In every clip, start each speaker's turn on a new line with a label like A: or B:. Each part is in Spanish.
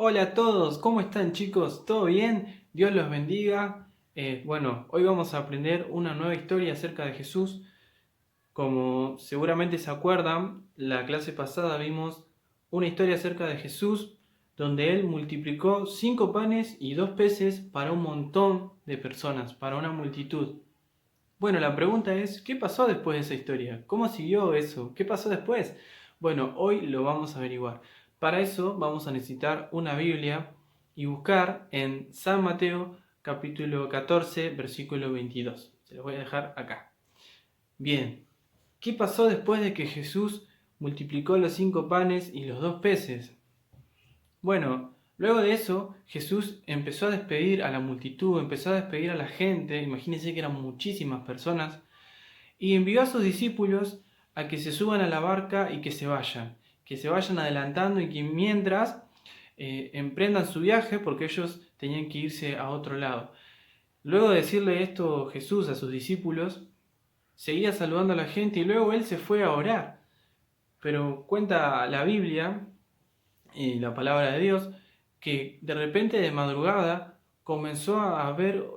A: Hola a todos, ¿cómo están chicos? ¿Todo bien? Dios los bendiga. Hoy vamos a aprender una nueva historia acerca de Jesús. Como seguramente se acuerdan, la clase pasada vimos una historia acerca de Jesús donde Él multiplicó 5 panes y 2 peces para un montón de personas, para una multitud. Bueno, la pregunta es, ¿qué pasó después de esa historia? ¿Cómo siguió eso? ¿Qué pasó después? Bueno, hoy lo vamos a averiguar. Para eso vamos a necesitar una Biblia y buscar en San Mateo capítulo 14, versículo 22. Se los voy a dejar acá. Bien, ¿qué pasó después de que Jesús multiplicó los 5 panes y los 2 peces? Bueno, luego de eso, Jesús empezó a despedir a la multitud, empezó a despedir a la gente, imagínense que eran muchísimas personas, y envió a sus discípulos a que se suban a la barca y que se vayan adelantando y que mientras emprendan su viaje porque ellos tenían que irse a otro lado. Luego de decirle esto Jesús a sus discípulos, seguía saludando a la gente y luego él se fue a orar. Pero cuenta la Biblia y la palabra de Dios que de repente de madrugada comenzó a haber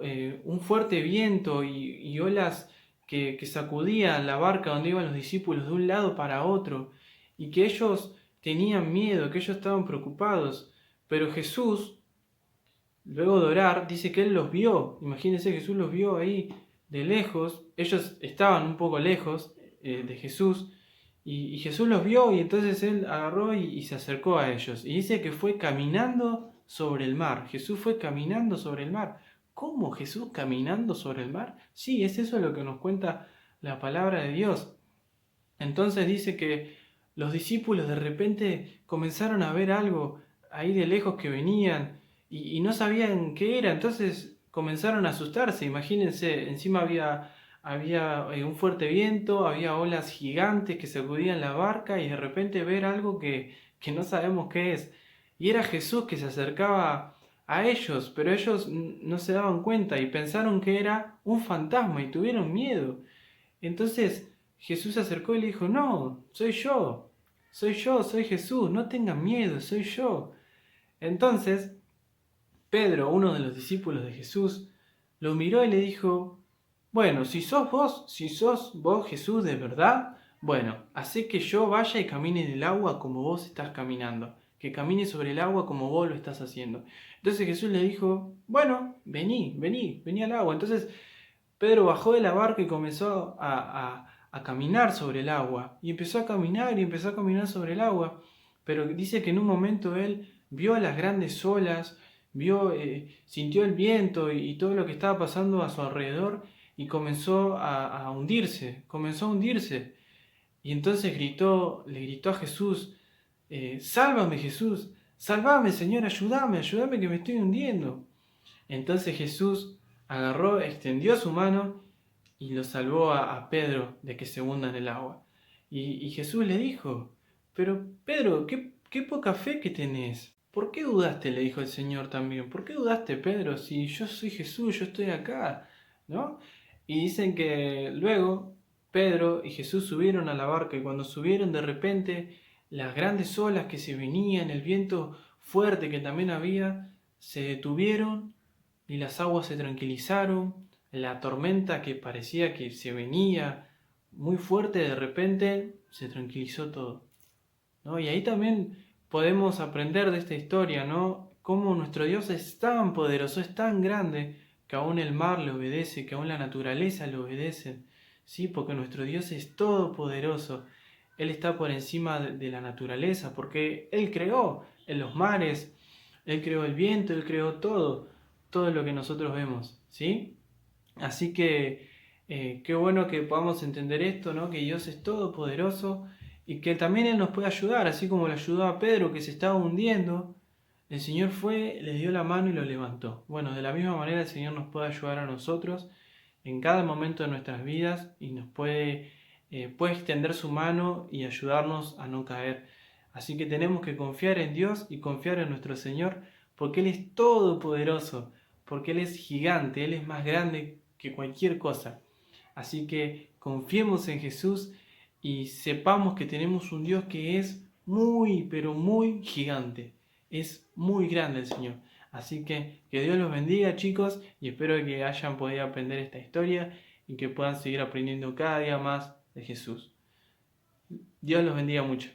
A: un fuerte viento y olas que sacudían la barca donde iban los discípulos de un lado para otro y que ellos tenían miedo, que ellos estaban preocupados. Pero Jesús, luego de orar, dice que Él los vio. Imagínense, Jesús los vio ahí de lejos. Ellos estaban un poco lejos de Jesús. Y Jesús los vio y entonces Él agarró y se acercó a ellos. Y dice que fue caminando sobre el mar. Jesús fue caminando sobre el mar. ¿Cómo Jesús caminando sobre el mar? Sí, es eso lo que nos cuenta la palabra de Dios. Entonces dice que los discípulos de repente comenzaron a ver algo ahí de lejos que venían y no sabían qué era, entonces comenzaron a asustarse. Imagínense, encima había un fuerte viento, había olas gigantes que sacudían la barca y de repente ver algo que no sabemos qué es. Y era Jesús que se acercaba a ellos, pero ellos no se daban cuenta y pensaron que era un fantasma y tuvieron miedo. Entonces Jesús se acercó y le dijo, no, soy Jesús, no tengan miedo, soy yo. Entonces Pedro, uno de los discípulos de Jesús, lo miró y le dijo, bueno, si sos vos Jesús de verdad, bueno, hacé que yo vaya y camine en el agua como vos estás caminando, que camine sobre el agua como vos lo estás haciendo. Entonces Jesús le dijo, bueno, vení al agua. Entonces Pedro bajó de la barca y comenzó a caminar sobre el agua. Y empezó a caminar y empezó a caminar sobre el agua. Pero dice que en un momento él vio las grandes olas, sintió el viento y todo lo que estaba pasando a su alrededor y comenzó a hundirse, comenzó a hundirse. Y entonces le gritó a Jesús, sálvame Jesús, sálvame Señor, ayúdame que me estoy hundiendo. Entonces Jesús agarró, extendió su mano y lo salvó a Pedro de que se hunda en el agua. Y Jesús le dijo, pero Pedro, qué poca fe que tenés. ¿Por qué dudaste? Le dijo el Señor también. ¿Por qué dudaste, Pedro? Si yo soy Jesús, yo estoy acá, ¿no? Y dicen que luego Pedro y Jesús subieron a la barca y cuando subieron de repente las grandes olas que se venían, el viento fuerte que también había, se detuvieron y las aguas se tranquilizaron, la tormenta que parecía que se venía muy fuerte, de repente se tranquilizó todo, ¿no? Y ahí también podemos aprender de esta historia, ¿no? Cómo nuestro Dios es tan poderoso, es tan grande, que aún el mar le obedece, que aún la naturaleza le obedece, ¿sí? Porque nuestro Dios es todopoderoso. Él está por encima de la naturaleza, porque Él creó en los mares, Él creó el viento, Él creó todo lo que nosotros vemos, ¿sí? Así que qué bueno que podamos entender esto, ¿no? Que Dios es todopoderoso y que también Él nos puede ayudar, así como le ayudó a Pedro que se estaba hundiendo. El Señor fue, le dio la mano y lo levantó. Bueno, de la misma manera el Señor nos puede ayudar a nosotros en cada momento de nuestras vidas y nos puede extender su mano y ayudarnos a no caer. Así que tenemos que confiar en Dios y confiar en nuestro Señor porque Él es todopoderoso, porque Él es gigante, Él es más grande que cualquier cosa. Así que confiemos en Jesús y sepamos que tenemos un Dios que es muy, pero muy gigante. Es muy grande el Señor. Así que Dios los bendiga, chicos, y espero que hayan podido aprender esta historia y que puedan seguir aprendiendo cada día más de Jesús. Dios los bendiga mucho.